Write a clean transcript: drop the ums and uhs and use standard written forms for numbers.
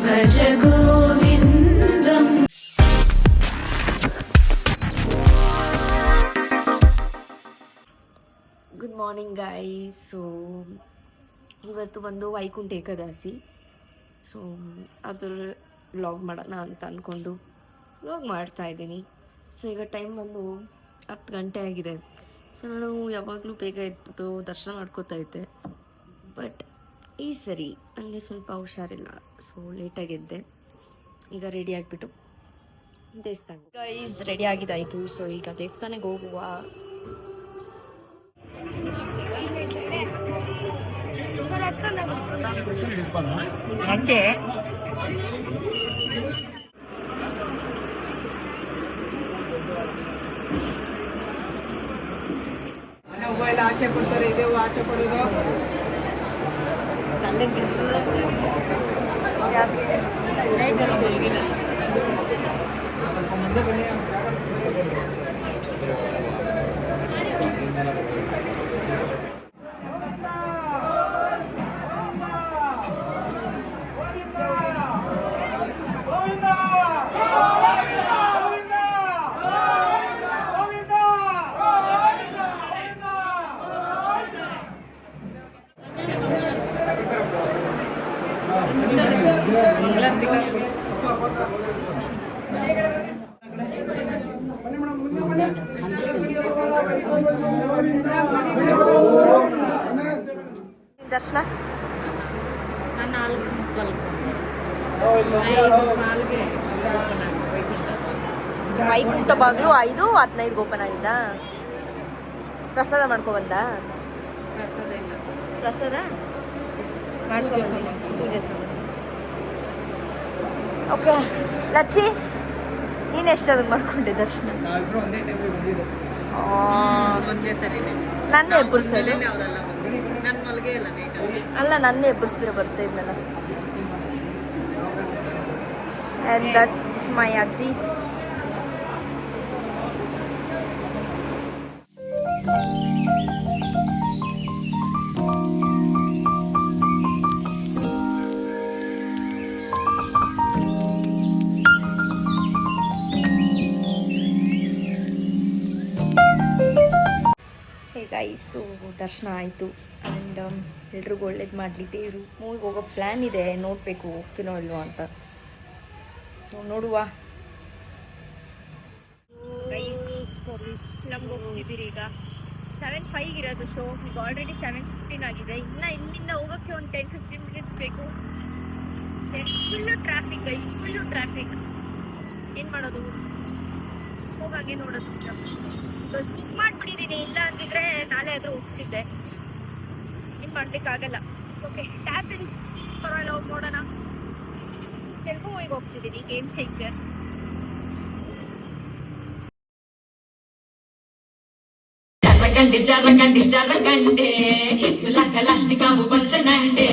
ಭಜ Govindam. Good morning guys. So ಇವತ್ತು ಬಂದು Vaikuntha Ekadashi. So ಅದ್ರ ವ್ಲಾಗ್ ಮಾಡೋಣ ಅಂತ ಅಂದ್ಕೊಂಡು ವ್ಲಾಗ್ ಮಾಡ್ತಾಯಿದ್ದೀನಿ. ಸೊ ಈಗ ಟೈಮ್ ಬಂದು 10 ಗಂಟೆ ಆಗಿದೆ. ಸೊ ನಾನು ಯಾವಾಗಲೂ ಬೇಗ ಎದ್ಬಿಟ್ಟು ದರ್ಶನ ಮಾಡ್ಕೋತಾ ಇದ್ದೆ. ಬಟ್ ಈ ಸರಿ ನನಗೆ ಸ್ವಲ್ಪ ಹುಷಾರಿಲ್ಲ, ಸೊ ಲೇಟಾಗಿದ್ದೆ. ಈಗ ರೆಡಿ ಆಗಿಬಿಟ್ಟು ದೇವಸ್ಥಾನ ಗೈಸ್ ರೆಡಿ ಆಗಿದ್ದಾಯಿತು. ಸೊ ಈಗ ದೇವಸ್ಥಾನಕ್ಕೆ ಹೋಗುವ. ಯಾಕೆ ಮೊಬೈಲ್ ಆಚೆ ಕೊಡ್ತಾರೆ, ಇದೆ ಆಚೆ ಕೊಡೋದು. ದರ್ಶನ ವೈಕುಂಠ ಬಾಗ್ಲು 5:15 ಓಪನ್ ಆಗಿದ್ದ. ಪ್ರಸಾದ ಮಾಡ್ಕೊಬಂದ. ಪ್ರಸಾದ ಮಾಡ್ಕೊಬಂದಿಲ್ಲ, ಪೂಜೆ ಸಮ. ಓಕೆ ಲಚ್ಚಿ, ನೀನು ಎಷ್ಟೊತ್ತಿಗೆ ಮಾಡ್ಕೊಂಡೆ ದರ್ಶನ? ನನ್ನ ಎಬ್ಬರಿಸೋದು ಅಲ್ಲ, ನನ್ನ ಎಬ್ಬರಿಸಿದ್ರೆ ಬರ್ತಾ ಇದ್ನಲ್ಲ. And that's my ಅಜ್ಜಿ. ಗೈಸು ದರ್ಶನ ಆಯಿತು. ಆ್ಯಂಡ್ ಎಲ್ರಿಗೂ ಒಳ್ಳೇದು ಮಾಡಲಿ ದೇವರು. ಮೂವಿಗೆ ಹೋಗೋ ಪ್ಲ್ಯಾನ್ ಇದೆ, ನೋಡಬೇಕು ಹೋಗ್ತೀನೋ ಇಲ್ವೋ ಅಂತ. ಸೊ ನೋಡುವ. ನಮ್ಗೆ ಹೋಗ್ತಿದ್ದೀರಿ ಈಗ 7:05 ಇರೋದು ಶೋ. ಈಗ ಆಲ್ರೆಡಿ 7:15 ಆಗಿದೆ. ಇನ್ನು ಇಲ್ಲಿಂದ ಹೋಗೋಕ್ಕೆ ಒಂದು 10-15 ಮಿನಿಟ್ಸ್ ಬೇಕು. Full traffic guys, full traffic. ಏನು ಮಾಡೋದು, ಹೋಗಾಗೆ ನೋಡೋದು ಬಿಕಾಸ್ ಬುಕ್ ಮಾಡಿಬಿಟ್ಟಿದ್ದೀನಿ. ಇಲ್ಲ ಅಂತಿದ್ರೆ ನಾಳೆ ಆದರೂ ಹೋಗ್ತಿದ್ದೆ. ಏನು ಮಾಡಲಿಕ್ಕಾಗಲ್ಲ. ಓಕೆ ಟ್ಯಾಪಿನ್ಸ್ ಪರವಾಗಿಲ್ಲ, ಹೋಗಿ ನೋಡೋಣ. ತೆಲುಗು ಮೂವಿಗೆ ಹೋಗ್ತಿದ್ದೀನಿ, ಗೇಮ್ ಚೇಂಜರ್. జరగండి జరగండి జరగండి కిసుల కలాష్నికావు వచ్చనండి